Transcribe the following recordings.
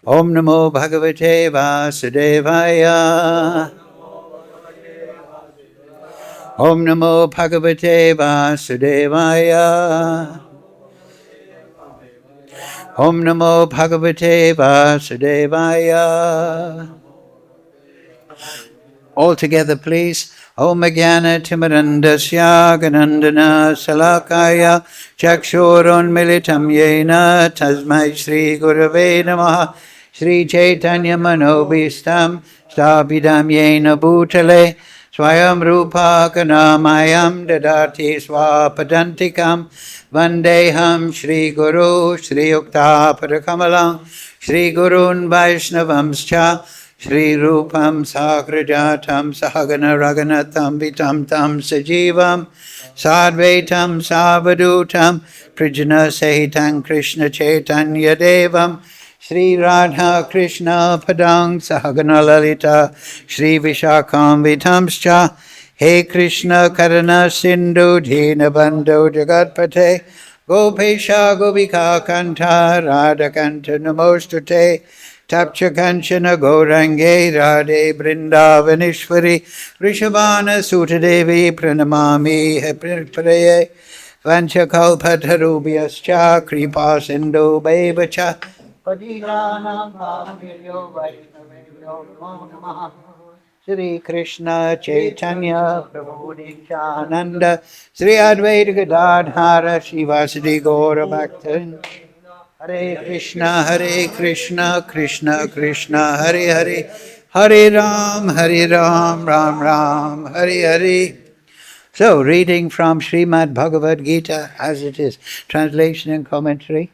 Om Namo Bhagavate Vasudevaya. Om Namo Bhagavate Vasudevaya. Om Namo Bhagavate Vasudevaya. All together, please. Om Ajñāna Timirandasya Ganandana Salakaya Chakshurun Militam Yena Tasmai Shri Gurave Namaha Shri Chaitanya Manobhistam Sthapidam Yena Bhutale Swayam Rupa Kanamayam Dadati Swapadantikam Vandeham Shri Guru Shri Yukta Padakamalam Shri Gurun Vaishnavamscha Shri Rupam Sakrajatam Sahagana Raganatam Vitam Tam Sajivam Sadvaitam Savadutam Prijana Sahitam Krishna Chaitanya Devam Shri Radha Krishna Padang Sahagana Lalita Shri Vishakam Vitamscha He Krishna Karana Sindhu Dina Bandhu Jagatpate Gopesha Gopika Kanta Radha Kanta Namostute Tapcha Kanchana Gaurange Radhe Brindavanishwari Rishabhana Sutadevi Pranamami Hepripraye Vanchakalpatarubhyascha Kripa Sindhu Baivacha Padilana Bhaviryo Vaishnavyo Namo Namaha Shri Krishna Chaitanya Prabhu Nityananda Sri Advaita Gadadhara Shivasadi Gaura Bhaktan Hare Krishna, Krishna Krishna, Hare Hare, Hare Ram, Ram Ram, Hare Hare. So, reading from Srimad Bhagavad-gītā, as it is, translation and commentary,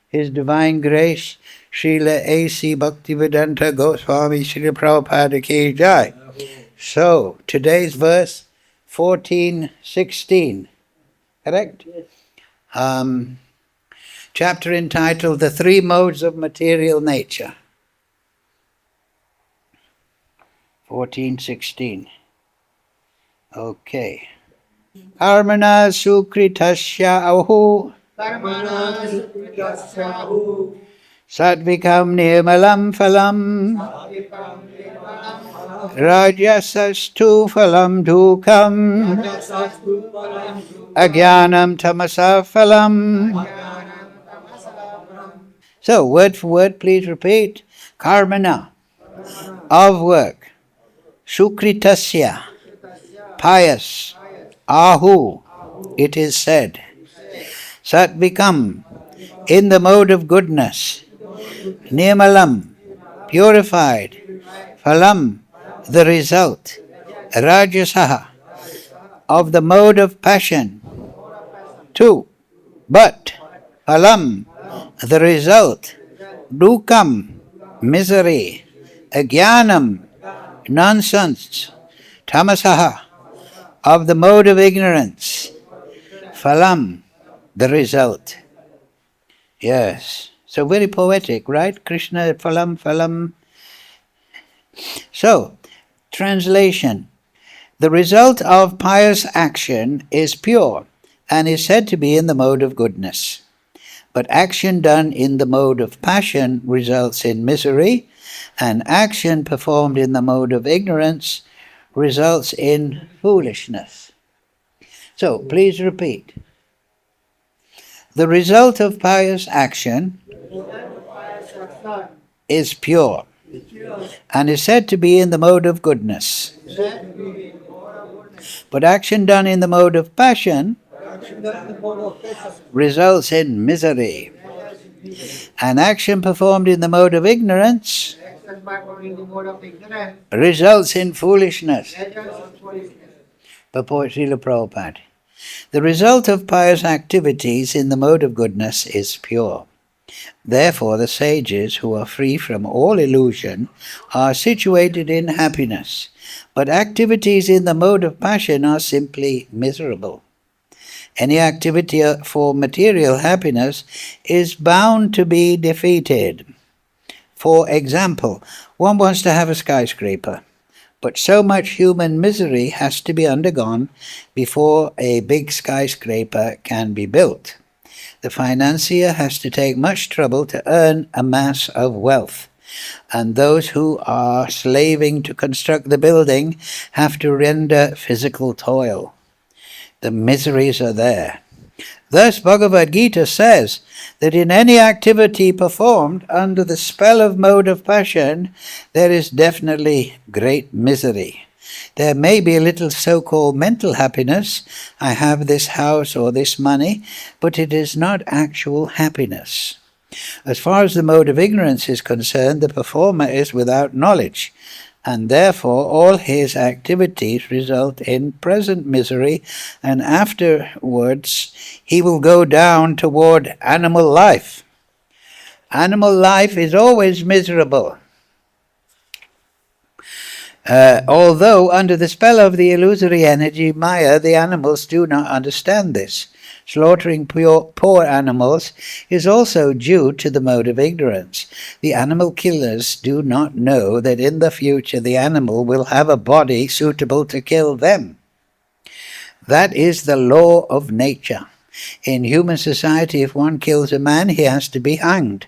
His Divine Grace, Srila A.C. Bhaktivedanta Goswami Srila Prabhupada Ki Jai. So, today's verse, 14:16, correct? Chapter entitled The Three Modes of Material Nature. 14:16. Okay. Karmaṇaḥ su-kṛtasya āhuḥ. Sāttvikam nirmalam phalam. Rajasas tu phalam duḥkham. Ajñānam tamasaḥ phalam. So, word for word, please repeat. Karmaṇaḥ, of work. Su-kṛtasya, pious. āhuḥ, it is said. Sāttvikam, in the mode of goodness. Nirmalam, purified. Phalam, the result. Rajasah, of the mode of passion. 2. But, phalam, the result. Duḥkham, misery. Ajñānam, nonsense. Tamasaḥ, of the mode of ignorance. Phalam, the result. Yes. So very poetic, right? Krishna, phalam. So, translation. The result of pious action is pure and is said to be in the mode of goodness. But action done in the mode of passion results in misery, and action performed in the mode of ignorance results in foolishness. So, please repeat. The result of pious action is pure and is said to be in the mode of goodness. But action done in the mode of passion results in misery, and action performed in the mode of ignorance results in foolishness. Purport Srila Prabhupada. The result of pious activities in the mode of goodness is pure, Therefore the sages who are free from all illusion are situated in happiness, but activities in the mode of passion are simply miserable. Any activity for material happiness is bound to be defeated. For example, one wants to have a skyscraper, but so much human misery has to be undergone before a big skyscraper can be built. The financier has to take much trouble to earn a mass of wealth, and those who are slaving to construct the building have to render physical toil. The miseries are there. Thus Bhagavad-gītā says that in any activity performed under the spell of mode of passion, there is definitely great misery. There may be a little so-called mental happiness, I have this house or this money, but it is not actual happiness. As far as the mode of ignorance is concerned, the performer is without knowledge, and therefore all his activities result in present misery, and afterwards he will go down toward animal life. Animal life is always miserable. Although under the spell of the illusory energy Maya, the animals do not understand this. Slaughtering poor animals is also due to the mode of ignorance. The animal killers do not know that in the future the animal will have a body suitable to kill them. That is the law of nature. In human society, if one kills a man, he has to be hanged.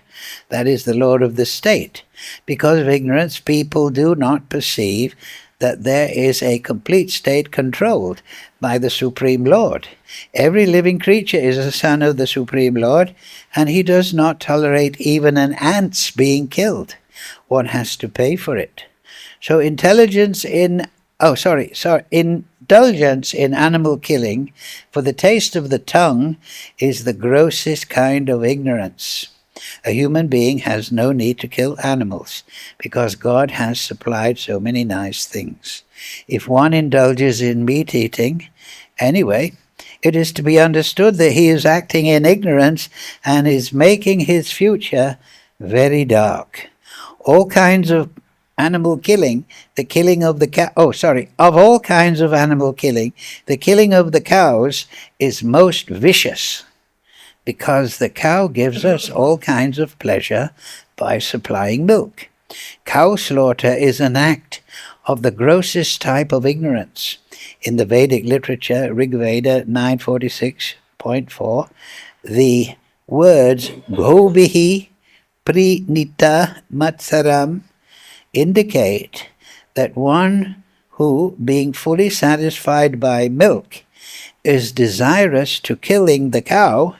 That is the law of the state. Because of ignorance, people do not perceive that there is a complete state controlled by the Supreme Lord. Every living creature is a son of the Supreme Lord, and he does not tolerate even an ant's being killed. One has to pay for it. So indulgence in animal killing for the taste of the tongue is the grossest kind of ignorance. A human being has no need to kill animals because God has supplied so many nice things. If one indulges in meat eating, anyway, it is to be understood that he is acting in ignorance and is making his future very dark. All kinds of animal killing, the killing of the of all kinds of animal killing, the killing of the cows is most vicious, because the cow gives us all kinds of pleasure by supplying milk. Cow slaughter is an act of the grossest type of ignorance. In the Vedic literature, Rig Veda 946.4, the words Bhobihi Prinita Matsaram indicate that one who, being fully satisfied by milk, is desirous to killing the cow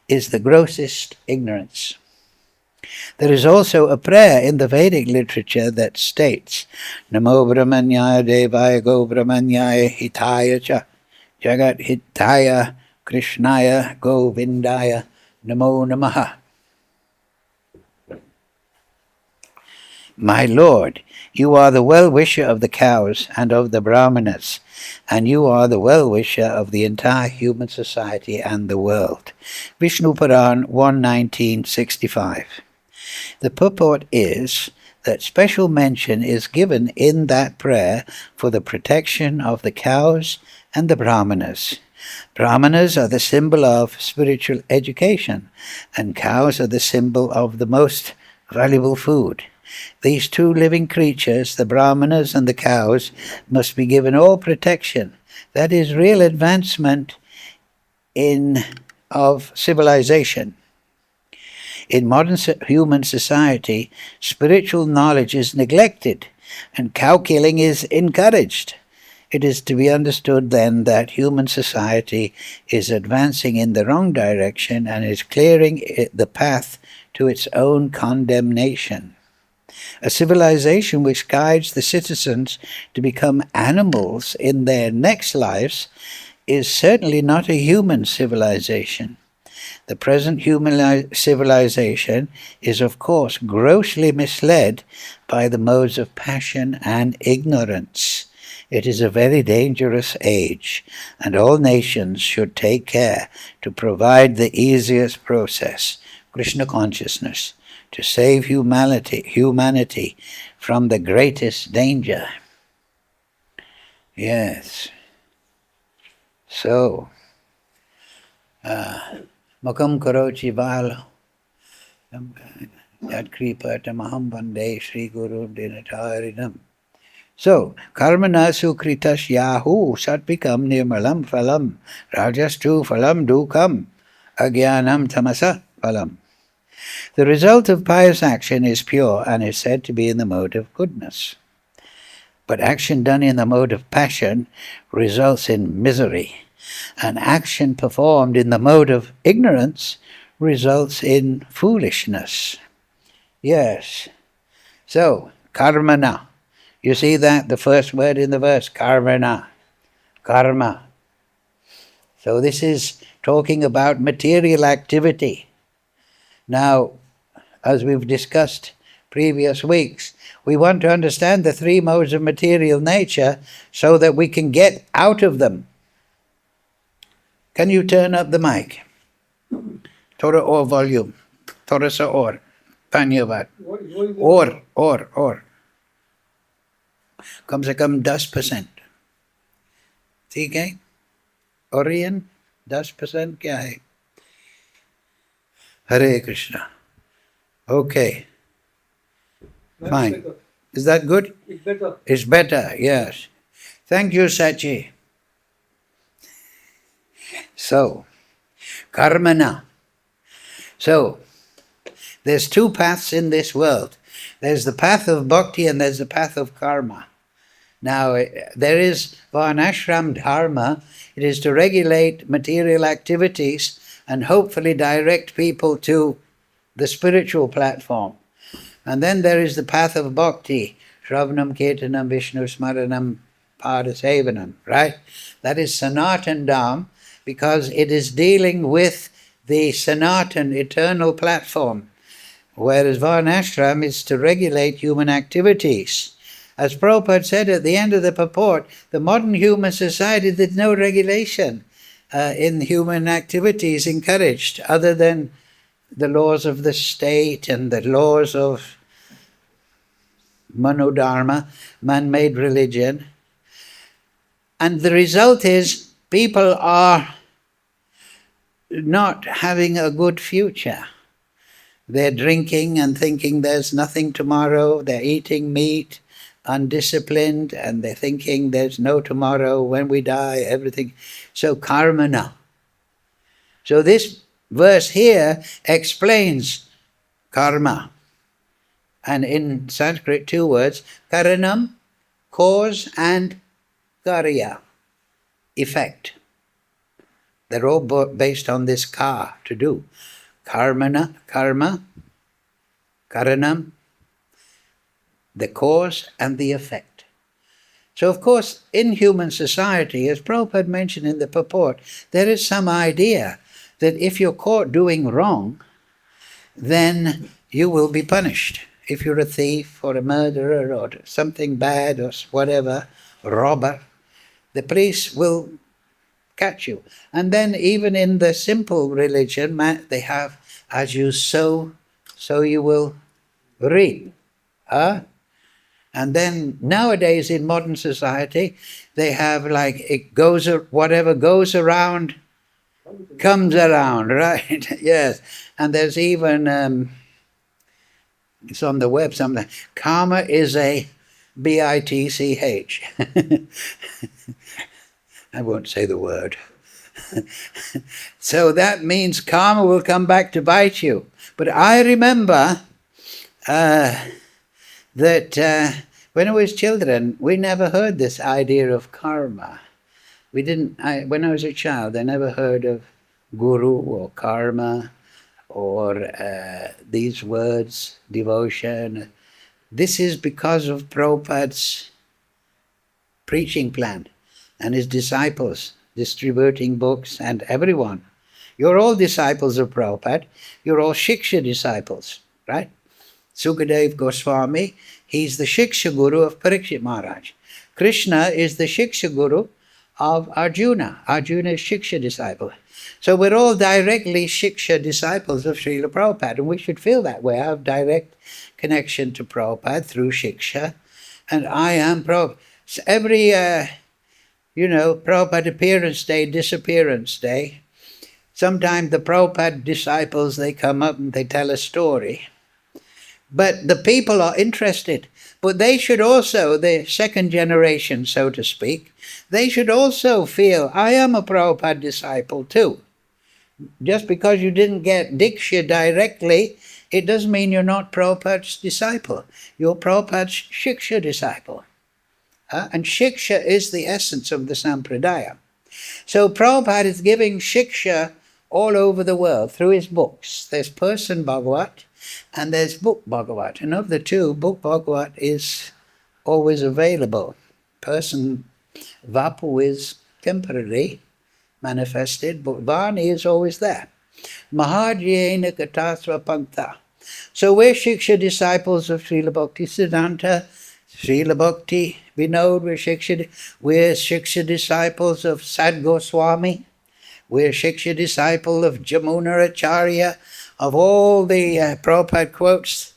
is the grossest ignorance. There is also a prayer in the Vedic literature that states, Namo Brahmanyaya Devaya Go Brahmanyaya Hitaya Cha Jagat Hitaya Krishnaya Govindaya Namo Namaha. My Lord, you are the well-wisher of the cows and of the brahmanas, and you are the well-wisher of the entire human society and the world. Vishnu Puran 119.65. The purport is that special mention is given in that prayer for the protection of the cows and the brahmanas. Brahmanas are the symbol of spiritual education, and cows are the symbol of the most valuable food. These two living creatures, the brahmanas and the cows, must be given all protection. That is real advancement of civilization. In modern human society, spiritual knowledge is neglected and cow killing is encouraged. It is to be understood then that human society is advancing in the wrong direction and is clearing the path to its own condemnation. A civilization which guides the citizens to become animals in their next lives is certainly not a human civilization. The present human civilization is, of course, grossly misled by the modes of passion and ignorance. It is a very dangerous age, and all nations should take care to provide the easiest process Krishna consciousness, to save humanity from the greatest danger. Yes. So, Makam Karochi Vala Yad Kripa Tamaham Vande Sri Guru Dinatarinam. So, karmaṇaḥ su-kṛtasyahuḥ sāttvikam nirmalam phalam rajasaḥ phalam duḥkham ajñānam tamasaḥ phalam. The result of pious action is pure and is said to be in the mode of goodness. But action done in the mode of passion results in misery, and action performed in the mode of ignorance results in foolishness. Yes. So, karmaṇaḥ. You see that? The first word in the verse, karmaṇaḥ. Karma. So this is talking about material activity. Now, as we've discussed previous weeks, we want to understand the three modes of material nature so that we can get out of them. Can you turn up the mic? Thoda or volume. Thoda sa or. Dhanyavad. Or. कम से कम 10%. ठीक है? Orion, 10% क्या है? Hare Krishna. Okay. Fine. Is that good? It's better. It's better, yes. Thank you, Sachi. So, karmaṇaḥ. So, there's two paths in this world. There's the path of bhakti and there's the path of karma. Now, there is varnashram dharma. It is to regulate material activities and hopefully direct people to the spiritual platform. And then there is the path of bhakti, shravanam, kirtanam, vishnu smaranam, padasevanam, right? That is sanatan dham, because it is dealing with the sanatan, eternal platform, whereas varnashram is to regulate human activities. As Prabhupada said at the end of the purport, the modern human society, there's no regulation in human activities encouraged, other than the laws of the state and the laws of manodharma, man-made religion. And the result is people are not having a good future. They're drinking and thinking there's nothing tomorrow. They're eating meat, undisciplined, and they're thinking there's no tomorrow, when we die, everything. So karmaṇaḥ. So this verse here explains karma. And in Sanskrit, two words, karanam, cause, and karya, effect. They're all based on this ka, to do. Karmana, karma, karanam, the cause and the effect. So of course, in human society, as Prabhupada mentioned in the purport, there is some idea that if you're caught doing wrong, then you will be punished. If you're a thief or a murderer or something bad or whatever, robber, the police will catch you. And then even in the simple religion, they have, as you sow, so you will reap. And then nowadays in modern society, they have whatever goes around, comes around, right? Yes. And there's even, it's on the web something, karma is a bitch. I won't say the word. So that means karma will come back to bite you. But I remember that when we was children, we never heard this idea of karma. When I was a child, I never heard of guru or karma or these words, devotion. This is because of Prabhupada's preaching plan and his disciples distributing books, and everyone. You're all disciples of Prabhupada. You're all Shiksha disciples, right? Sukadeva Goswami, he's the Shiksha Guru of Parikshit Maharaj. Krishna is the Shiksha Guru of Arjuna. Arjuna is Shiksha disciple. So we're all directly Shiksha disciples of Srila Prabhupada, and we should feel that way. I have direct connection to Prabhupada through Shiksha, and I am Prabhupada. So every, Prabhupada appearance day, disappearance day, sometimes the Prabhupada disciples, they come up and they tell a story. But the people are interested. But they should also, the second generation, so to speak, they should also feel, I am a Prabhupada disciple too. Just because you didn't get Diksha directly, it doesn't mean you're not Prabhupada's disciple. You're Prabhupada's Shiksha disciple. And Shiksha is the essence of the Sampradaya. So Prabhupada is giving Shiksha all over the world through his books. There's Person Bhagavat and there's Book Bhagavat. And of the two, Book Bhagavat is always available. Person Vapu is temporary, manifested, but Vani is always there. Mahajyena Katasva Pankta. So we're Shiksha disciples of Srila Bhakti Siddhanta, Srila Bhakti Vinod, we're Shiksha disciples of Sad Goswami, we're Shiksha disciple of Jamuna Acharya, of all the Prabhupada quotes.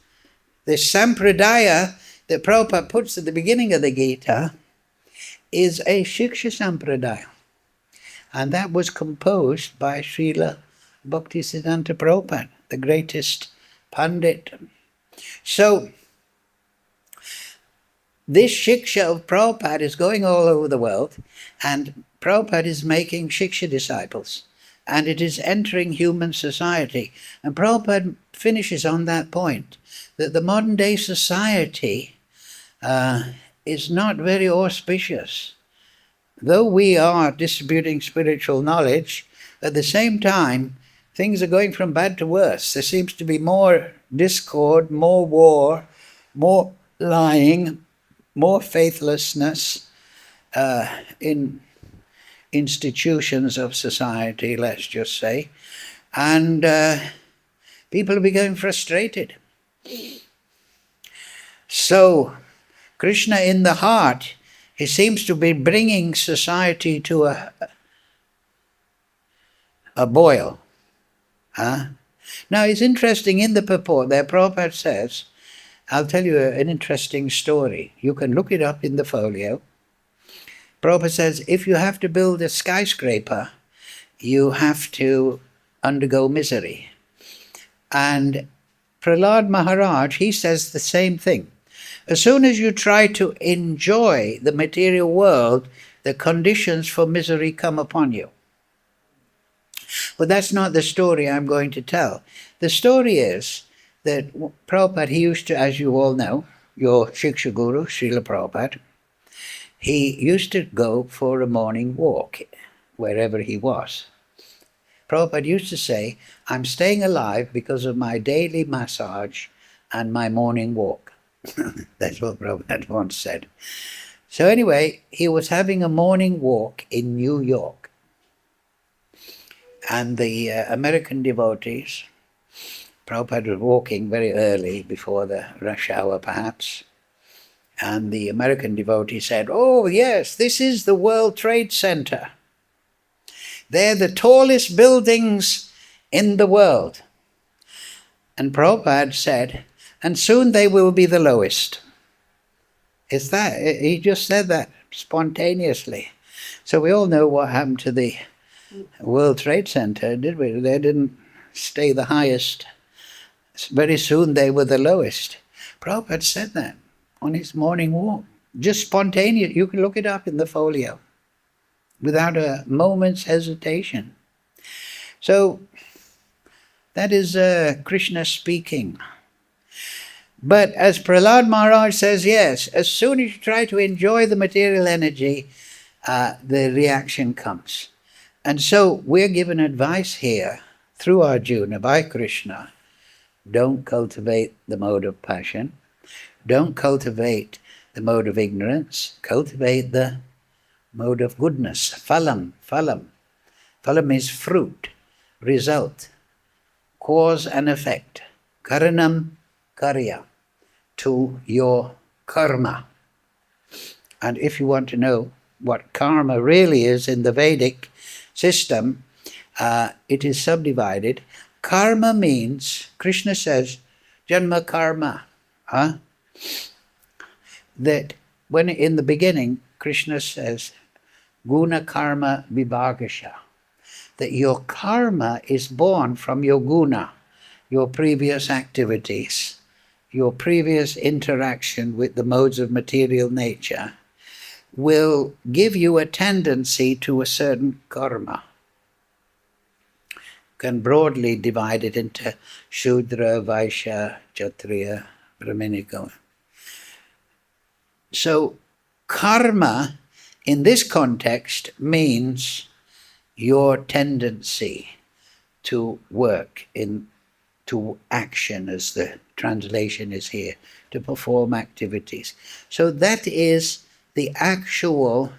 The Sampradaya that Prabhupada puts at the beginning of the Gita is a Shiksha Sampradaya. And that was composed by Srila Bhaktisiddhanta Prabhupada, the greatest Pandit. So, this Shiksha of Prabhupada is going all over the world, and Prabhupada is making Shiksha disciples, and it is entering human society. And Prabhupada finishes on that point, that the modern day society is not very auspicious. Though we are distributing spiritual knowledge, at the same time, things are going from bad to worse. There seems to be more discord, more war, more lying, more faithlessness in institutions of society, let's just say. And people are becoming frustrated. So, Krishna in the heart, he seems to be bringing society to a boil. Now it's interesting, in the purport there, Prabhupada says, I'll tell you an interesting story. You can look it up in the folio. Prabhupada says, if you have to build a skyscraper, you have to undergo misery. And Prahlad Maharaj, he says the same thing. As soon as you try to enjoy the material world, the conditions for misery come upon you. But that's not the story I'm going to tell. The story is that Prabhupada, he used to, as you all know, your Shiksha Guru, Srila Prabhupada, he used to go for a morning walk wherever he was. Prabhupada used to say, I'm staying alive because of my daily massage and my morning walk. That's what Prabhupada once said. So anyway, he was having a morning walk in New York. And the American devotees, Prabhupada was walking very early, before the rush hour perhaps, and the American devotee said, oh yes, this is the World Trade Center. They're the tallest buildings in the world. And Prabhupada said, and soon they will be the lowest. It's that, he just said that spontaneously. So we all know what happened to the World Trade Center, did we? They didn't stay the highest. Very soon they were the lowest. Prabhupada said that on his morning walk. Just spontaneous. You can look it up in the folio without a moment's hesitation. So that is Krishna speaking. But as Prahlad Maharaj says, yes, as soon as you try to enjoy the material energy, the reaction comes. And so we're given advice here through Arjuna by Krishna. Don't cultivate the mode of passion. Don't cultivate the mode of ignorance. Cultivate the mode of goodness. Phalam, phalam. Phalam is fruit, result, cause and effect. Karanam, karya, to your karma. And if you want to know what karma really is in the Vedic system, it is subdivided. Karma means, Krishna says, Janma karma. That when in the beginning, Krishna says, Guna karma vibhagasha, that your karma is born from your guna, your previous activities, your previous interaction with the modes of material nature, will give you a tendency to a certain karma. Can broadly divide it into Shudra, Vaishya, Kshatriya, Brahminical. So karma in this context means your tendency to work, to action, as the translation is here, to perform activities. So that is the actual,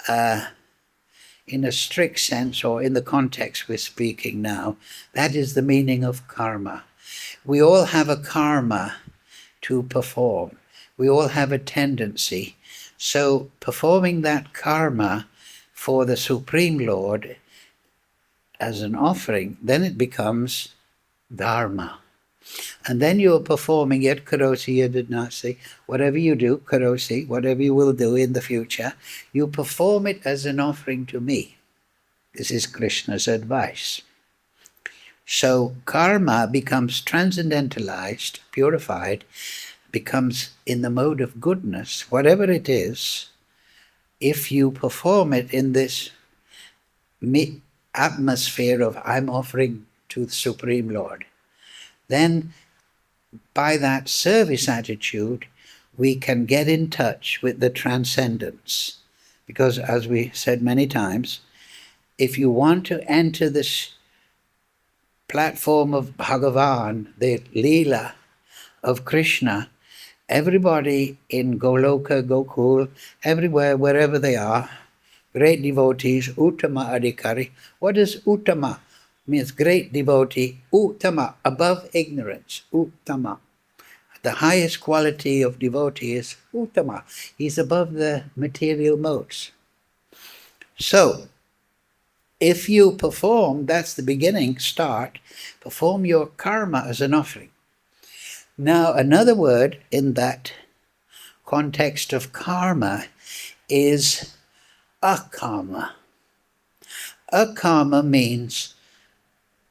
in a strict sense, or in the context we're speaking now, that is the meaning of karma. We all have a karma to perform. We all have a tendency. So performing that karma for the Supreme Lord as an offering, then it becomes dharma. And then you're performing it, karosi yadadnasi, whatever you do, karosi, whatever you will do in the future, you perform it as an offering to me. This is Krishna's advice. So karma becomes transcendentalized, purified, becomes in the mode of goodness, whatever it is, if you perform it in this atmosphere of I'm offering to the Supreme Lord, then by that service attitude, we can get in touch with the transcendence. Because as we said many times, if you want to enter this platform of Bhagavan, the Leela of Krishna, everybody in Goloka, Gokul, everywhere, wherever they are, great devotees, Uttama Adhikari. What does Uttama? Means great devotee, Uttama, above ignorance, Uttama. The highest quality of devotee is Uttama. He's above the material modes. So, if you perform, that's the beginning, start, perform your karma as an offering. Now, another word in that context of karma is akarma. Akarma means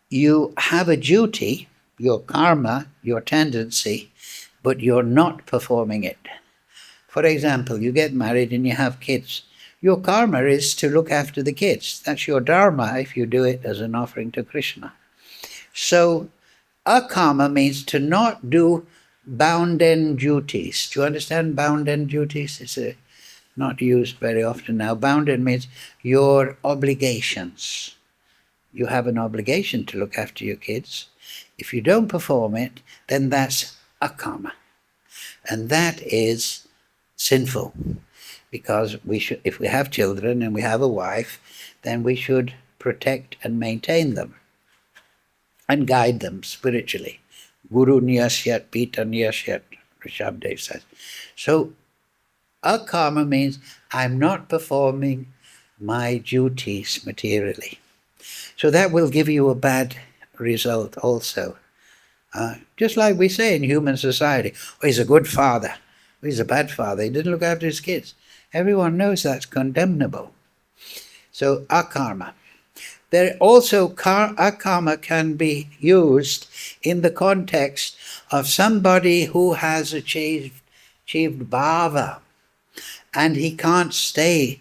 you have a duty, your karma, your tendency, but you're not performing it. For example, you get married and you have kids. Your karma is to look after the kids. That's your dharma if you do it as an offering to Krishna. So, akarma means to not do bounden duties. Do you understand bounden duties? It's not used very often now. Bounden means your obligations. You have an obligation to look after your kids. If you don't perform it, then that's akarma. And that is sinful. Because we should, if we have children and we have a wife, then we should protect and maintain them and guide them spiritually. Guru Nyasyat, Pita Nyasyat, Rishabdev says. So, akarma means I'm not performing my duties materially. So that will give you a bad result also. Just like we say in human society, oh, he's a good father, oh, he's a bad father, he didn't look after his kids. Everyone knows that's condemnable. So akarma. There also, akarma can be used in the context of somebody who has achieved bhava, and he can't stay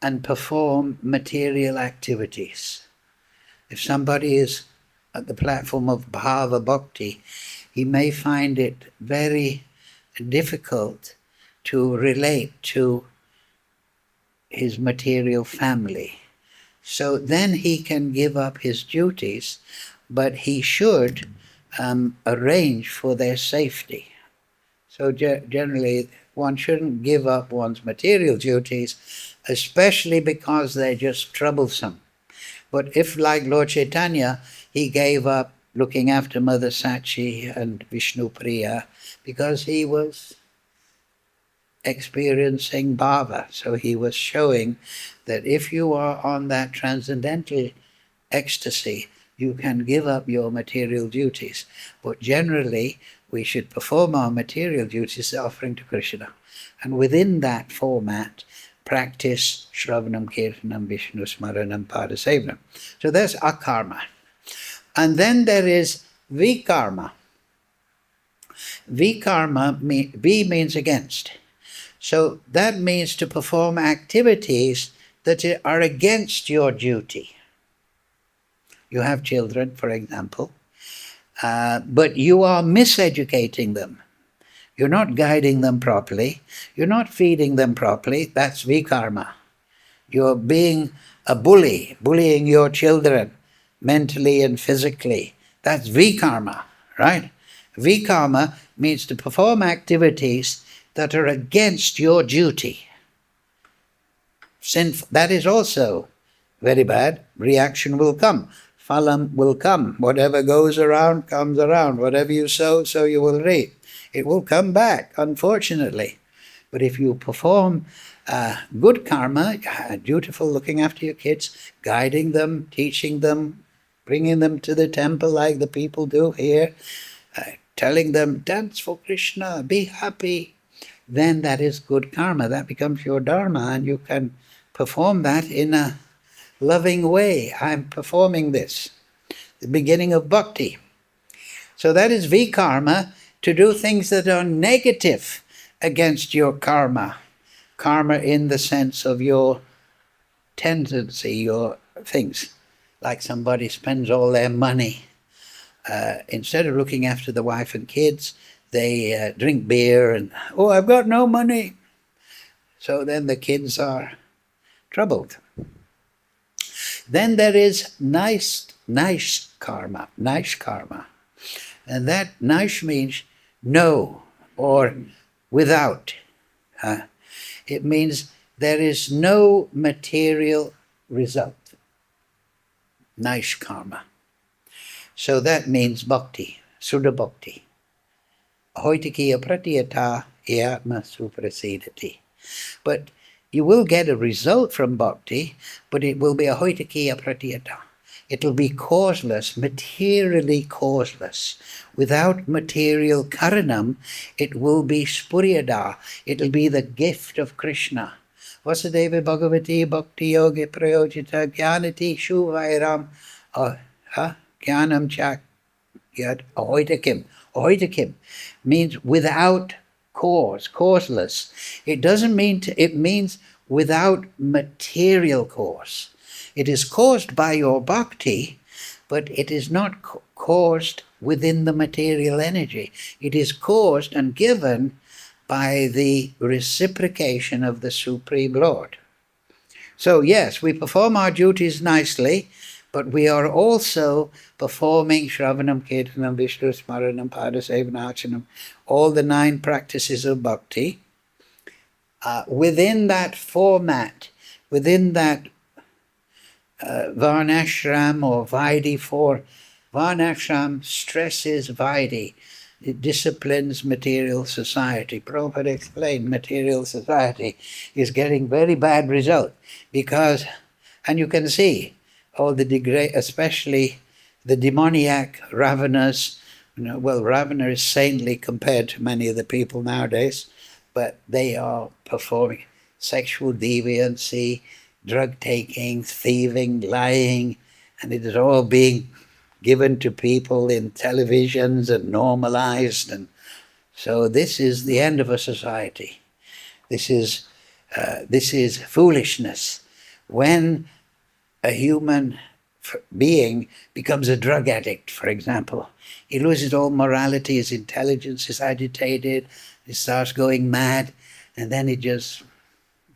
and perform material activities. If somebody is at the platform of bhava bhakti, he may find it very difficult to relate to his material family. So then he can give up his duties, but he should arrange for their safety. So generally, one shouldn't give up one's material duties, especially because they're just troublesome. But if, like Lord Chaitanya, he gave up looking after Mother Sachi and Vishnu Priya because he was experiencing bhava. So he was showing that if you are on that transcendental ecstasy, you can give up your material duties. But generally, we should perform our material duties offering to Krishna. And within that format, practice Shravanam, Kirtanam, Vishnu Smaranam, Padasevanam. So that's akarma. And then there is vikarma. Vikarma, V means against. So that means to perform activities that are against your duty. You have children, for example, but you are miseducating them. You're not guiding them properly. You're not feeding them properly. That's vikarma. You're being a bully, bullying your children mentally and physically. That's vikarma, right? Vikarma means to perform activities that are against your duty. Sinful. That is also very bad. Reaction will come. Phalam will come. Whatever goes around comes around. Whatever you sow, so you will reap. It will come back, unfortunately. But if you perform good karma, dutiful, looking after your kids, guiding them, teaching them, bringing them to the temple like the people do here, telling them, dance for Krishna, be happy, then that is good karma. That becomes your dharma, and you can perform that in a loving way. I'm performing this. The beginning of bhakti. So that is vikarma, to do things that are negative against your karma. Karma in the sense of your tendency, your things. Like somebody spends all their money. Instead of looking after the wife and kids, they drink beer and, oh, I've got no money. So then the kids are troubled. Then there is nice karma. And that nice means no or without. It means there is no material result. Nice karma. So that means bhakti, Suddha bhakti. Ahoitikiya pratiyata yatma suprasidati. But you will get a result from bhakti, but it will be ahoitikiya pratiyata. It will be causeless, materially causeless. Without material karanam, it will be spuryada. It will be the gift of Krishna. Vasudeva Bhagavati Bhakti Yogi Prayojita Jnanati Shuvairam Jnanam Chak Yad Ahoitakim. Ahoitakim means without cause, causeless. It doesn't mean, it means without material cause. It is caused by your bhakti, but it is not caused within the material energy. It is caused and given by the reciprocation of the Supreme Lord. So yes, we perform our duties nicely, but we are also performing Shravanam, Kirtanam, Vishnu Smaranam, Padasevanam, all the 9 practices of bhakti. Within that format, within that varnashram or vaidhi, for varnashram stresses vaidhi. It disciplines material society. Prabhupada explained material society is getting very bad result because, and you can see all the especially the demoniac Ravanas. Well, Ravana is saintly compared to many of the people nowadays, but they are performing sexual deviancy, drug taking, thieving, lying, and it is all being given to people in televisions and normalized. And so this is the end of a society. This is foolishness. When a human being becomes a drug addict, for example, he loses all morality, his intelligence is agitated, he starts going mad, and then he just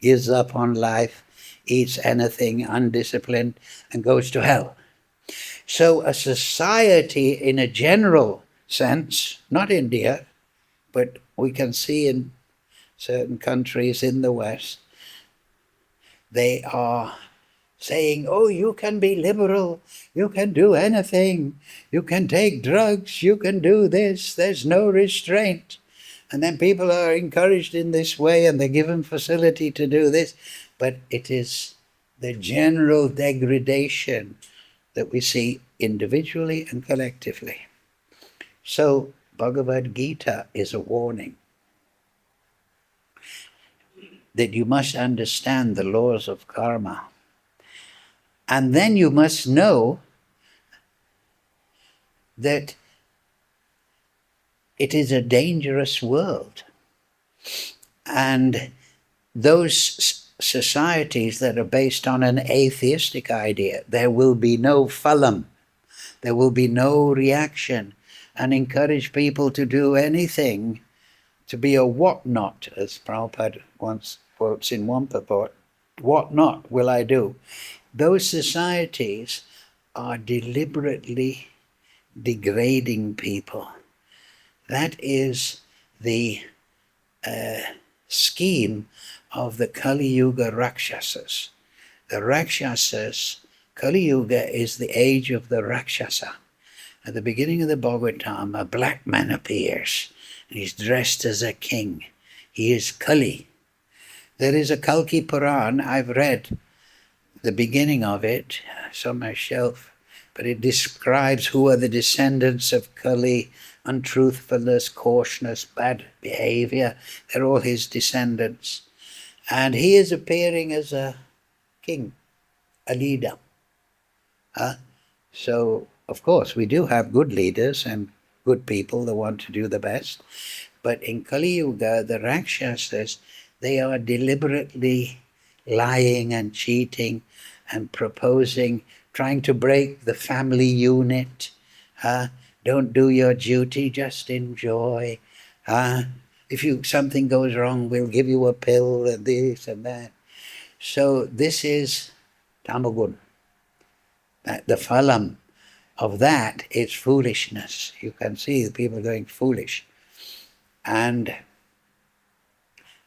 gives up on life, eats anything, undisciplined, and goes to hell. So a society in a general sense, not India, but we can see in certain countries in the West, they are saying, oh, you can be liberal, you can do anything, you can take drugs, you can do this, there's no restraint. And then people are encouraged in this way and they're given facility to do this. But it is the general degradation that we see individually and collectively. So Bhagavad-gītā is a warning that you must understand the laws of karma. And then you must know that it is a dangerous world. And those societies that are based on an atheistic idea, there will be no phalam, there will be no reaction, and encourage people to do anything, to be a what-not, as Prabhupada once quotes in one purport, what not will I do? Those societies are deliberately degrading people. That is the scheme of the Kali Yuga Rakshasas. The Rakshasas, Kali Yuga is the age of the Rakshasa. At the beginning of the Bhagavad-gītā, a black man appears, and he's dressed as a king. He is Kali. There is a Kalki Puran, I've read the beginning of it, it's on my shelf, but it describes who are the descendants of Kali, untruthfulness, coarseness, bad behavior. They're all his descendants. And he is appearing as a king, a leader. So, of course, we do have good leaders and good people that want to do the best. But in Kali Yuga, the Rakshasas, they are deliberately lying and cheating and proposing, trying to break the family unit. Don't do your duty, just enjoy. If something goes wrong, we'll give you a pill and this and that. So this is tamagun. The phalam of that is foolishness. You can see the people going foolish. And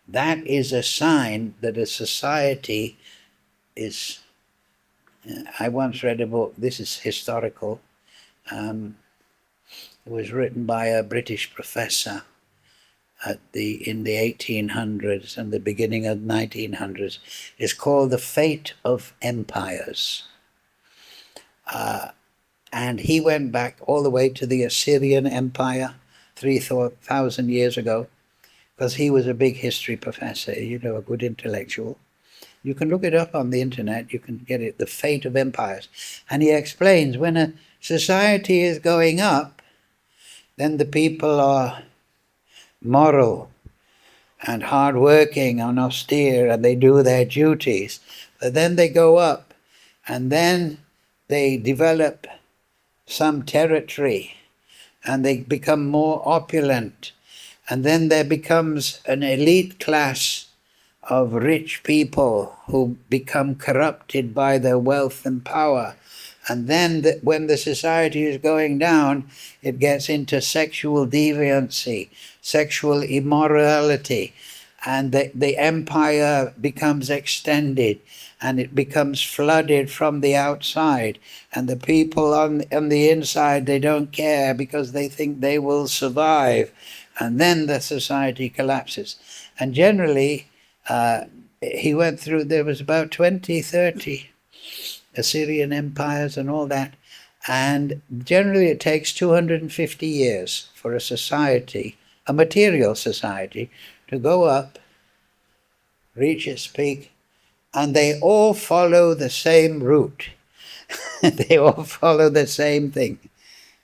that is a sign that a society is... I once read a book, this is historical, it was written by a British professor in the 1800s and the beginning of the 1900s. It's called The Fate of Empires. And he went back all the way to the Assyrian Empire 3,000 years ago, because he was a big history professor, a good intellectual. You can look it up on the internet, you can get it, The Fate of Empires. And he explains when a society is going up, then the people are moral and hardworking and austere and they do their duties. But then they go up and then they develop some territory and they become more opulent. And then there becomes an elite class of rich people who become corrupted by their wealth and power. And then when the society is going down, it gets into sexual deviancy, sexual immorality, and the empire becomes extended and it becomes flooded from the outside. And the people on the inside, they don't care because they think they will survive. And then the society collapses. And generally, he went through, there was about 20, 30 Assyrian empires and all that. And generally it takes 250 years for a society, a material society, to go up, reach its peak, and they all follow the same route. They all follow the same thing.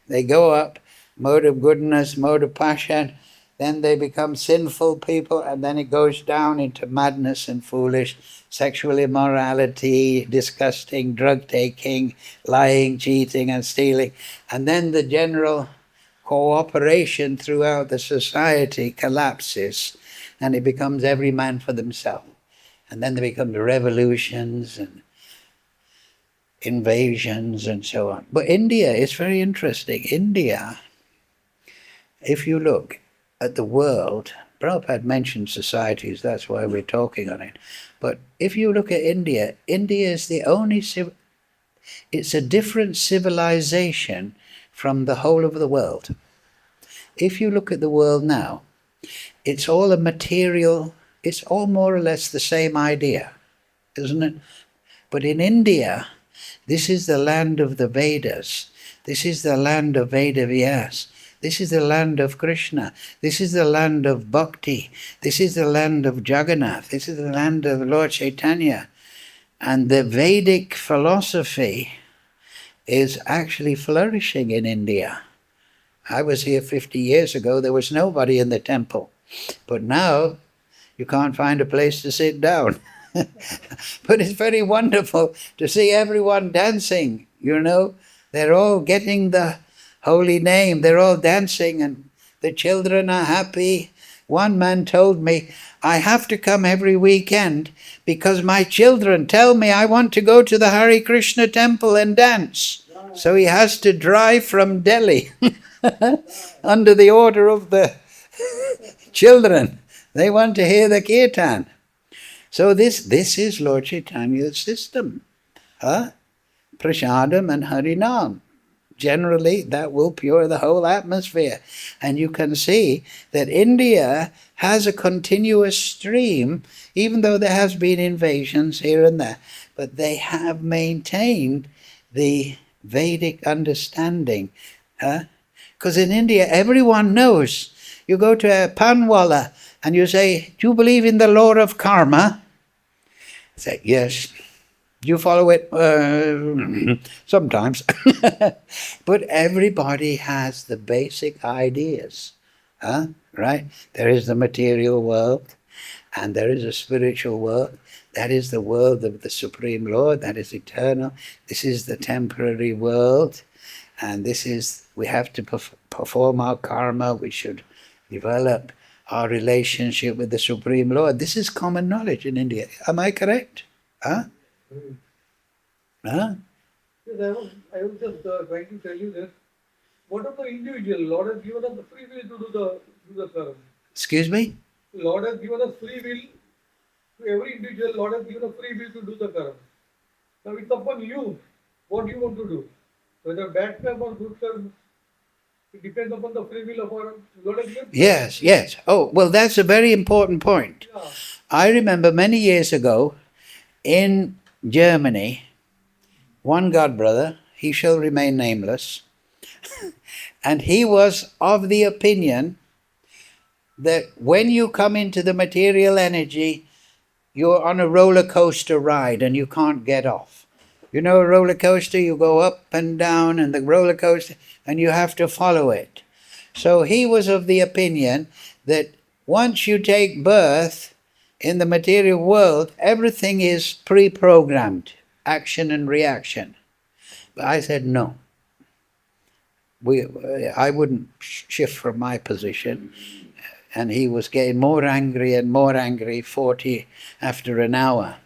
They go up, mode of goodness, mode of passion, then they become sinful people, and then it goes down into madness and foolish, sexual immorality, disgusting, drug-taking, lying, cheating, and stealing. And then the general cooperation throughout the society collapses, and it becomes every man for themselves. And then there become revolutions and invasions and so on. But India is very interesting. India, if you look at the world, Prabhupada mentioned societies, that's why we're talking on it. But if you look at India, India is the only, it's a different civilization from the whole of the world. If you look at the world now, it's all a material, it's all more or less the same idea, isn't it? But in India, This is the land of the Vedas. This is the land of Vedavyas. This is the land of Krishna. This is the land of Bhakti. This is the land of Jagannath. This is the land of Lord Chaitanya. And the Vedic philosophy is actually flourishing in India. I was here 50 years ago. There was nobody in the temple. But now you can't find a place to sit down. But it's very wonderful to see everyone dancing, you know. They're all getting the holy name. They're all dancing and the children are happy. One man told me, I have to come every weekend because my children tell me I want to go to the Hare Krishna temple and dance. So he has to drive from Delhi under the order of the children. They want to hear the kirtan. So this is Lord Chaitanya's system. Prasadam and Harinam. Generally, that will pure the whole atmosphere. And you can see that India has a continuous stream, even though there has been invasions here and there. But they have maintained the Vedic understanding. Because in India, everyone knows. You go to a panwala and you say, do you believe in the law of karma? They say, yes. Do you follow it? Sometimes. But everybody has the basic ideas. Right? There is the material world and there is a spiritual world. That is the world of the Supreme Lord. That is eternal. This is the temporary world. And this is, we have to perform our karma. We should develop our relationship with the Supreme Lord. This is common knowledge in India. Am I correct? Yes, I was just trying to tell you that what of the individual? Lord has given us the free will to do the karma. Excuse me? Lord has given us free will. To every individual, Lord has given us free will to do the karma. Now it's upon you what you want to do. Whether bad karma or good karma, it depends upon the free will of our Lord has given. Yes. Oh, well, that's a very important point. Yeah. I remember many years ago in Germany, one godbrother, he shall remain nameless, and he was of the opinion that when you come into the material energy, you're on a roller coaster ride and you can't get off. You know a roller coaster, you go up and down and the roller coaster, and you have to follow it. So he was of the opinion that once you take birth in the material world, everything is pre-programmed, action and reaction. But I said no. I wouldn't shift from my position. And he was getting more angry and more angry 40 after an hour.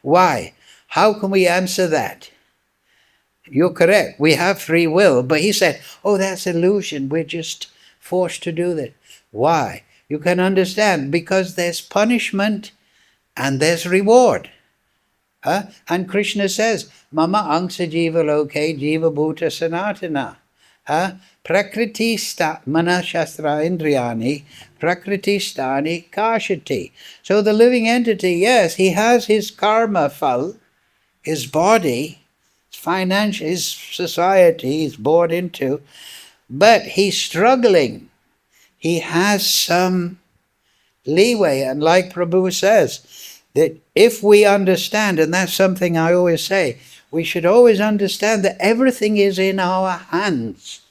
Why? How can we answer that? You're correct. We have free will. But he said, oh, that's illusion. We're just forced to do that. Why? You can understand. Because there's punishment and there's reward. And Krishna says, Mama angsa jiva loke jiva bhuta sanatana. Prakriti mana shastra indriyani, prakriti stani kashati. So the living entity, yes, he has his karma phal, his body, his financial, his society he's born into, but he's struggling. He has some leeway, and like Prabhu says, that if we understand, and that's something I always say, we should always understand that everything is in our hands.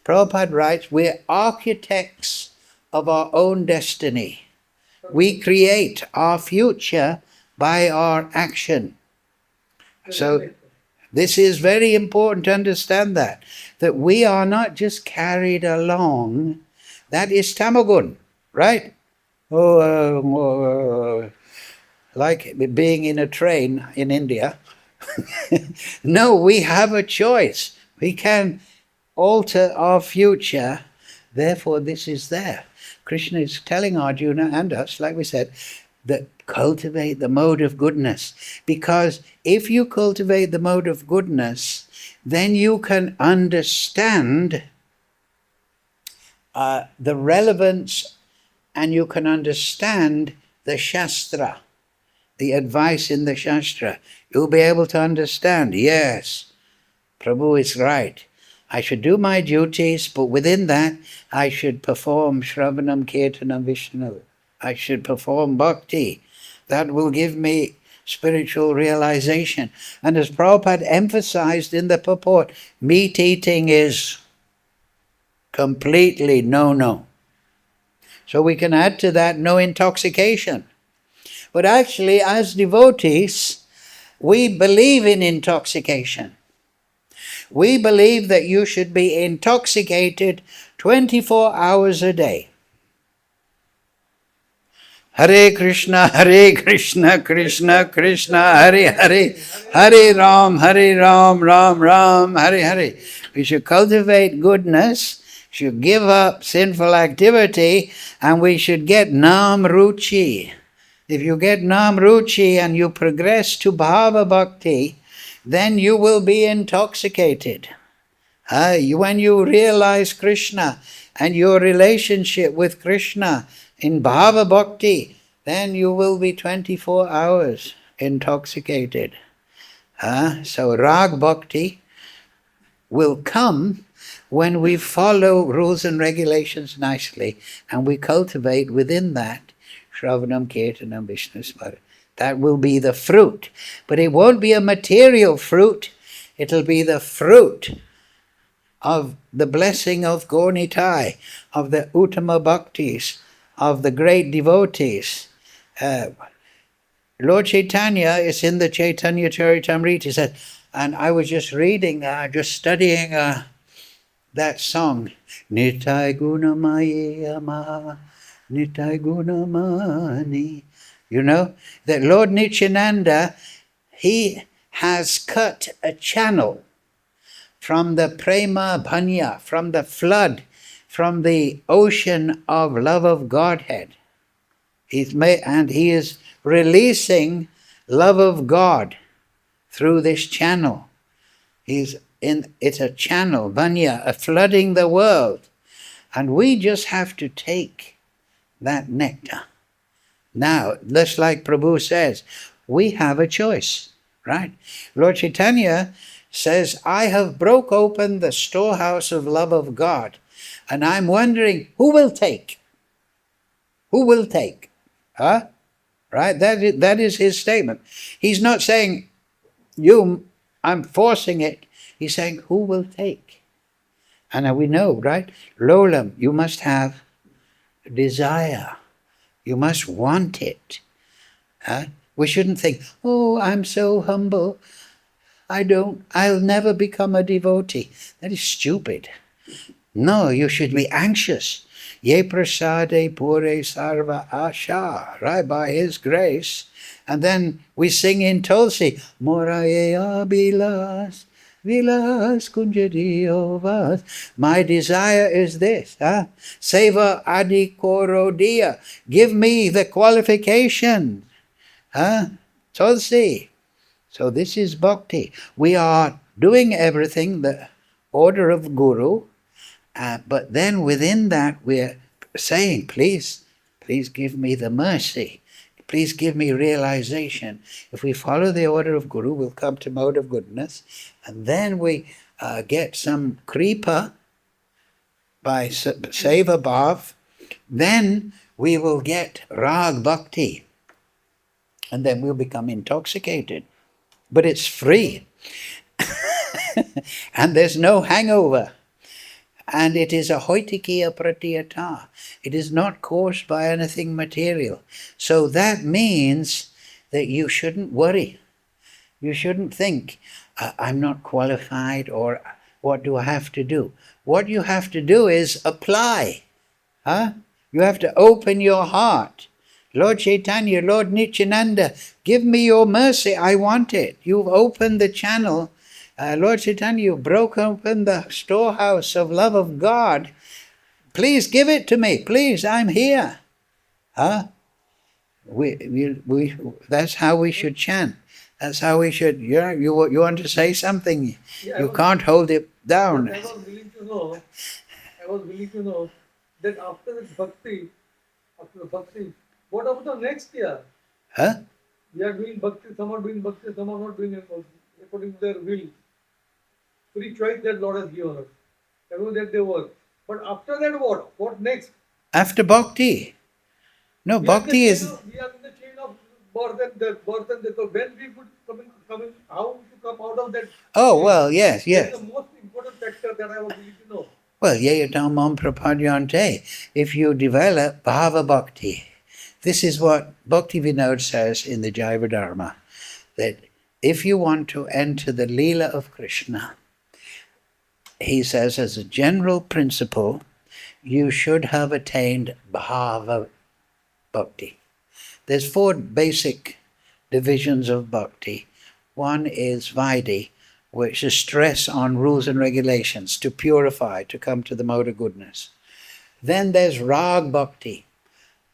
Prabhupada writes, we're architects of our own destiny. We create our future by our action. So this is very important to understand that we are not just carried along. That is tamagun, right? Like being in a train in India. No, we have a choice. We can alter our future. Therefore, this is there. Krishna is telling Arjuna and us, like we said, that cultivate the mode of goodness. Because if you cultivate the mode of goodness, then you can understand the relevance, and you can understand the Shastra, the advice in the Shastra. You'll be able to understand, yes, Prabhu is right. I should do my duties, but within that, I should perform Shravanam, Kirtanam, Vishnu. I should perform bhakti. That will give me spiritual realization. And as Prabhupada emphasized in the purport, meat eating is completely no-no. So we can add to that no intoxication. But actually, as devotees, we believe in intoxication. We believe that you should be intoxicated 24 hours a day. Hare Krishna, Krishna Krishna, Hare Hare, Hare Ram, Ram Ram, Hare Hare. We should cultivate goodness, should give up sinful activity, and we should get Nam Ruchi. If you get Nam Ruchi and you progress to Bhava Bhakti, then you will be intoxicated. When you realize Krishna and your relationship with Krishna in Bhava Bhakti, then you will be 24 hours intoxicated. So Rag Bhakti will come when we follow rules and regulations nicely and we cultivate within that Shravanam, Kirtanam, Vishnu Smaran. That will be the fruit. But it won't be a material fruit. It'll be the fruit of the blessing of Gaunitai, of the Uttama Bhaktis, of the great devotees. Lord Chaitanya is in the Chaitanya Charitamrita. He said, and I was just reading, just studying that song, Nitai Gunamaye Ama, Nitai Gunamani. You know, that Lord Nityananda, he has cut a channel from the prema bhanya, from the flood, from the ocean of love of Godhead. He is releasing love of God through this channel. It's a channel, bhanya, flooding the world. And we just have to take that nectar. Now, just like Prabhu says, we have a choice, right? Lord Chaitanya says, I have broke open the storehouse of love of God, and I'm wondering, who will take? Who will take? Right? That is his statement. He's not saying, I'm forcing it. He's saying, who will take? And we know, right? Lolam, you must have desire. You must want it. We shouldn't think, oh, I'm so humble. I'll never become a devotee. That is stupid. No, you should be anxious. Ye prasade pure sarva asha, right, by his grace. And then we sing in Tulsi, Moraya bilas, vilas kunjadiyo vas. My desire is this, Seva adi korodia. Give me the qualification. Tulsi. So this is bhakti. We are doing everything, the order of Guru, but then within that we're saying, please give me the mercy. Please give me realization. If we follow the order of Guru, we'll come to mode of goodness. And then we get some kripa by seva bhav. Then we will get rag bhakti. And then we'll become intoxicated. But it's free. And there's no hangover. And it is a hoitikiya pratiyata. It is not caused by anything material. So that means that you shouldn't worry. You shouldn't think, I'm not qualified, or what do I have to do? What you have to do is apply. You have to open your heart. Lord Chaitanya, Lord Nityananda, give me your mercy, I want it. You've opened the channel. Lord Chaitanya, you broke open the storehouse of love of God. Please give it to me. Please, I'm here. That's how we should chant. That's how we should. You want to say something? Yeah, you can't hold it down. I was willing to know that after the bhakti, what about the next year? We are doing bhakti, some are doing bhakti, some are not doing it according to their will. free choice that Lord has given us. That they work. But after that, what? What next? After bhakti. No, bhakti is... We are in the chain of birth and death, birth and death. So when we would come in, how to come out of that? Oh, well, yes. That's the most important factor that I want you to know. Well, Damam prapadyante. If you develop bhava bhakti, this is what Bhakti Vinod says in the Jaiva Dharma, that if you want to enter the Leela of Krishna, he says as a general principle, you should have attained bhava bhakti. There's 4 basic divisions of bhakti. One is vaidhi, which is stress on rules and regulations to purify, to come to the mode of goodness. Then there's rag bhakti,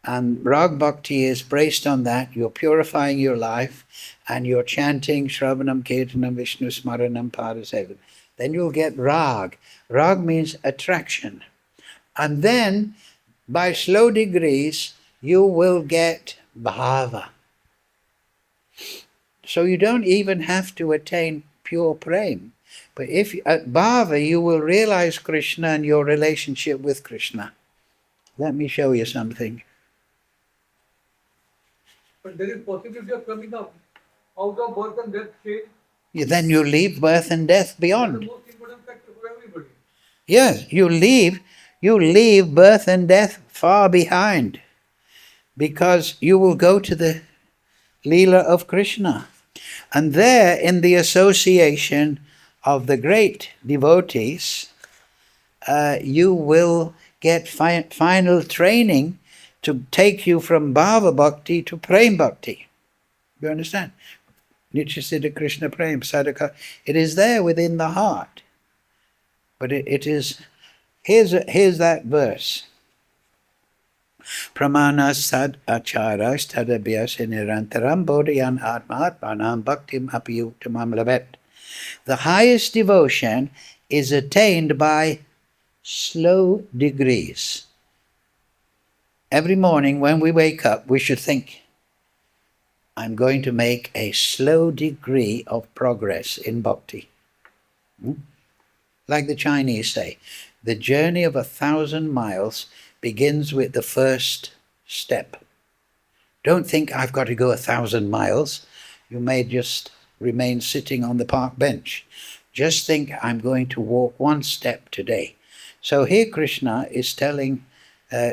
and rag bhakti is based on that. You're purifying your life and you're chanting Shravanam, Kirtanam, Vishnu Smaranam, Padasevam. Then you'll get rag. Rag means attraction. And then, by slow degrees, you will get bhava. So you don't even have to attain pure prem. But if at bhava, you will realize Krishna and your relationship with Krishna. Let me show you something. But there is possibility of coming out of birth and death chain. Then you leave birth and death beyond. That's the most important factor for everybody. Yes, you leave birth and death far behind, because you will go to the Leela of Krishna. And there, in the association of the great devotees, you will get final training to take you from bhava bhakti to prem bhakti. You understand? Nitya Siddha Krishna Prem Sadhaka. It is there within the heart. But it is, here's that verse. Pramana sad acharas tadabhyas nirantaram bodhayan atmatmanam bhaktim apiyuktamam labet. The highest devotion is attained by slow degrees. Every morning when we wake up, we should think, I'm going to make a slow degree of progress in bhakti. Like the Chinese say, the journey of 1,000 miles begins with the first step. Don't think I've got to go 1,000 miles. You may just remain sitting on the park bench. Just think I'm going to walk 1 step today. So here Krishna is telling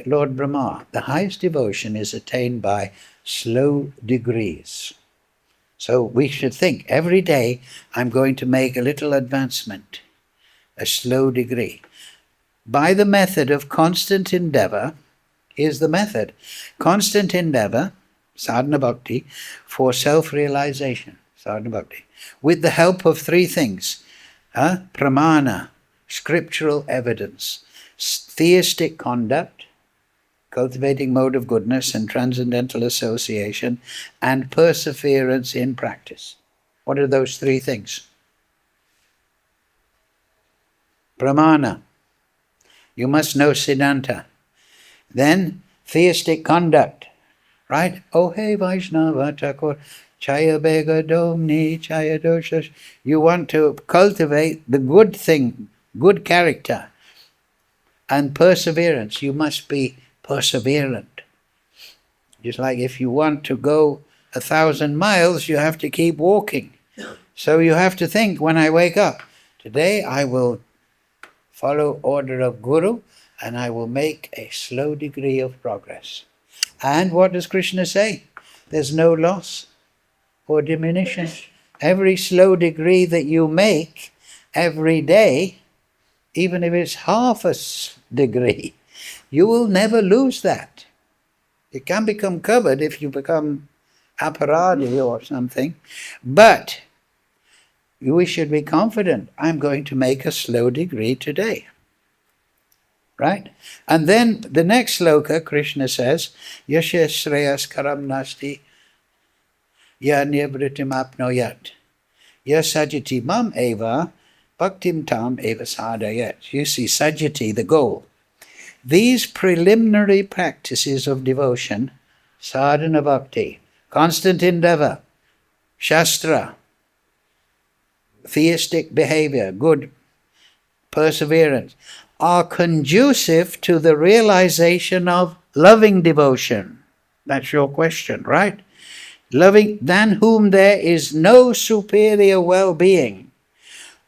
Lord Brahma, the highest devotion is attained by slow degrees. So we should think, every day I'm going to make a little advancement, a slow degree. By the method of constant endeavor, is the method. Constant endeavor, sadhana bhakti, for self-realization, sadhana bhakti, with the help of 3 things. Pramana, scriptural evidence, theistic conduct, cultivating mode of goodness and transcendental association, and perseverance in practice. What are those 3 things? Pramana, you must know Siddhanta. Then theistic conduct, right? Oh hey Vaishnava Thakur, Chaya Bega Domni, Chaya Doshas. You want to cultivate the good thing, good character. And perseverance, you must be perseverant. Just like if you want to go 1,000 miles, you have to keep walking. So you have to think, when I wake up, today I will follow order of Guru and I will make a slow degree of progress. And what does Krishna say? There's no loss or diminution. Every slow degree that you make every day, even if it's half a degree, you will never lose that. It can become covered if you become aparadi or something, but we should be confident, I'm going to make a slow degree today. Right? And then the next sloka, Krishna says, Yasha shreyas karam nasti ya nivritim apnoyat ya sajati mam eva bhaktim tam eva sadayat. You see, sajati, the goal. These preliminary practices of devotion, sadhana bhakti, constant endeavor, shastra, theistic behavior, good perseverance, are conducive to the realization of loving devotion? That's your question, right? Loving, than whom there is no superior well-being,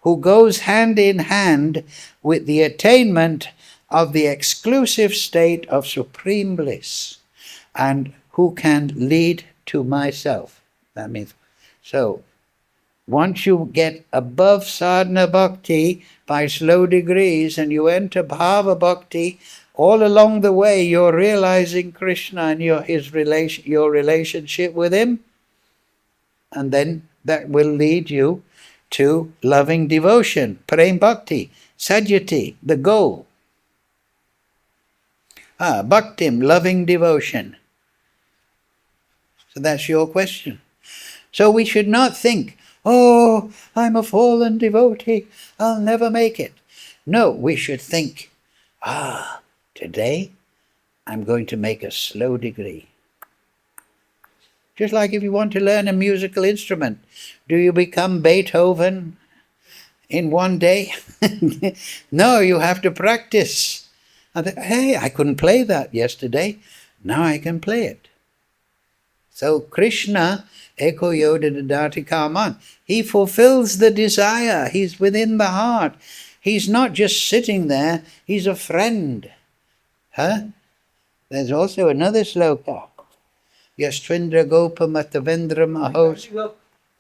who goes hand in hand with the attainment of the exclusive state of supreme bliss, and who can lead to myself. That means, so, once you get above sadhana bhakti by slow degrees and you enter bhava bhakti, all along the way you're realizing Krishna and your relationship with him, and then that will lead you to loving devotion, prem bhakti, sadyati, the goal. Bhaktim, loving devotion. So that's your question. So we should not think, oh, I'm a fallen devotee, I'll never make it. No, we should think, today I'm going to make a slow degree. Just like if you want to learn a musical instrument, do you become Beethoven in one day? No, you have to practice. Hey, I couldn't play that yesterday, now I can play it. So Krishna, eko yoda dadati karmaṇaḥ, he fulfills the desire, he's within the heart. He's not just sitting there, he's a friend. There's also another sloka. Yastvindra gopa matavendram ahos.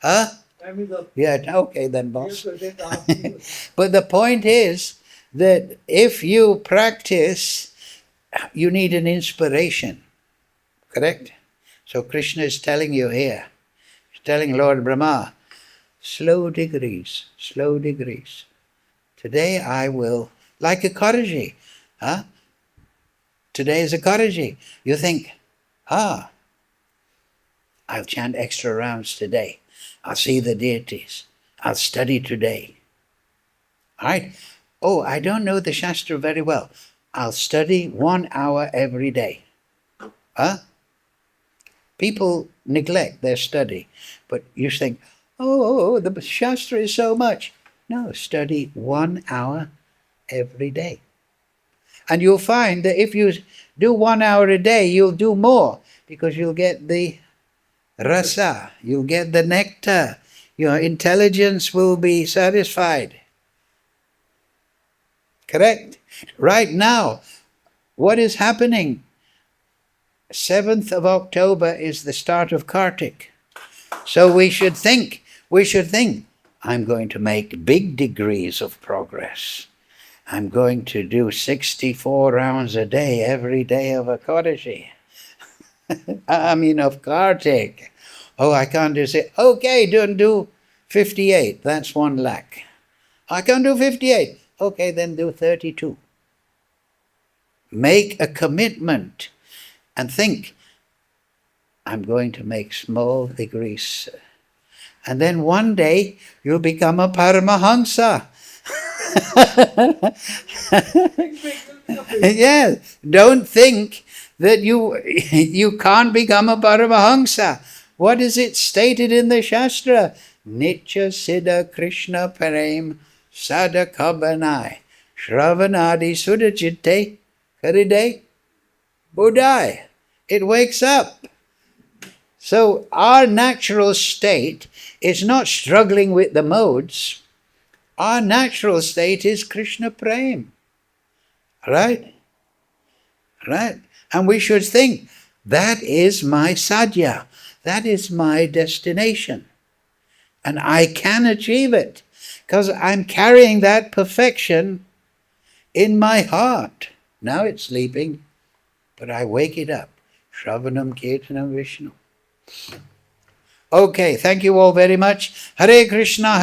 Time is up. Yeah, okay then, boss. Yes, But the point is that if you practice, you need an inspiration. Correct? So Krishna is telling you here, he's telling Lord Brahma, slow degrees, slow degrees. Today I will, like a Karaji. Today is a Karaji. You think, I'll chant extra rounds today. I'll see the deities. I'll study today. All right? Oh, I don't know the Shastra very well. I'll study 1 hour every day. People neglect their study. But you think, oh, the Shastra is so much. No, study 1 hour every day. And you'll find that if you do 1 hour a day, you'll do more, because you'll get the rasa, you'll get the nectar, your intelligence will be satisfied. Correct? Right now, what is happening? 7th of October is the start of Kartik. So we should think, I'm going to make big degrees of progress. I'm going to do 64 rounds a day, every day of Ekadashi. Of Kartik. Oh, I can't do say, okay, don't do 58, that's 1 lakh. I can't do 58. Okay, then do 32. Make a commitment and think, I'm going to make small degrees. And then one day you'll become a paramahansa. Yes, don't think that you can't become a paramahansa. What is it stated in the Shastra? Nitya siddha Krishna parem sadakabanai shravanadi sudachitte karide budai. It wakes up. So our natural state is not struggling with the modes. Our natural state is Krishna Prem. Right? Right? And we should think, that is my sadhya. That is my destination. And I can achieve it, because I'm carrying that perfection in my heart. Now it's sleeping, but I wake it up. Shravanam Kirtanam Vishnu. Okay, thank you all very much. Hare Krishna,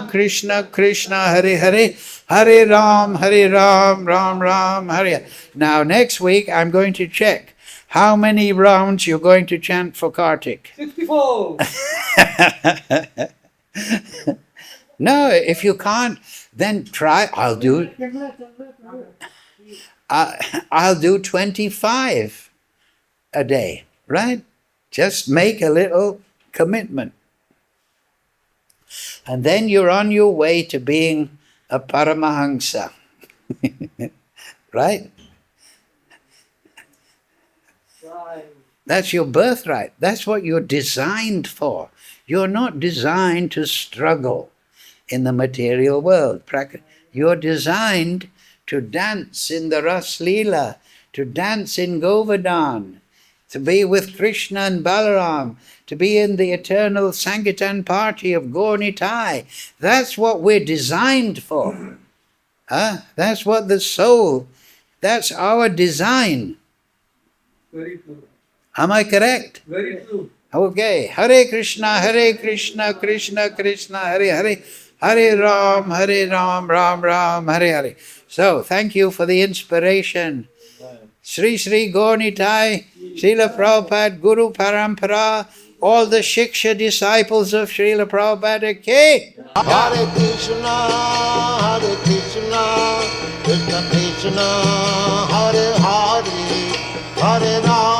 Krishna Krishna, Hare Hare, Hare Ram, Ram Ram, Hare. Now next week I'm going to check how many rounds you're going to chant for Kartik. 64. No, if you can't, then try. I'll do 25 a day, right? Just make a little commitment. And then you're on your way to being a Paramahansa. Right? Right. That's your birthright. That's what you're designed for. You're not designed to struggle in the material world. You're designed to dance in the Ras Leela, to dance in Govardhan, to be with Krishna and Balaram, to be in the eternal Sankirtan party of Gaur Nitai. That's what we're designed for. That's what the soul, that's our design. Very true. Am I correct? Very true. Okay. Hare Krishna, Krishna Krishna, Hare Hare, Hare Ram, Ram Ram, Hare Hare. So, thank you for the inspiration. Sri Sri Gaur Nitai, Srila Prabhupada, Guru Parampara, all the Shiksha disciples of Srila Prabhupada Ke. Hare Krishna, Krishna Krishna, Hare Hare, Hare Ram.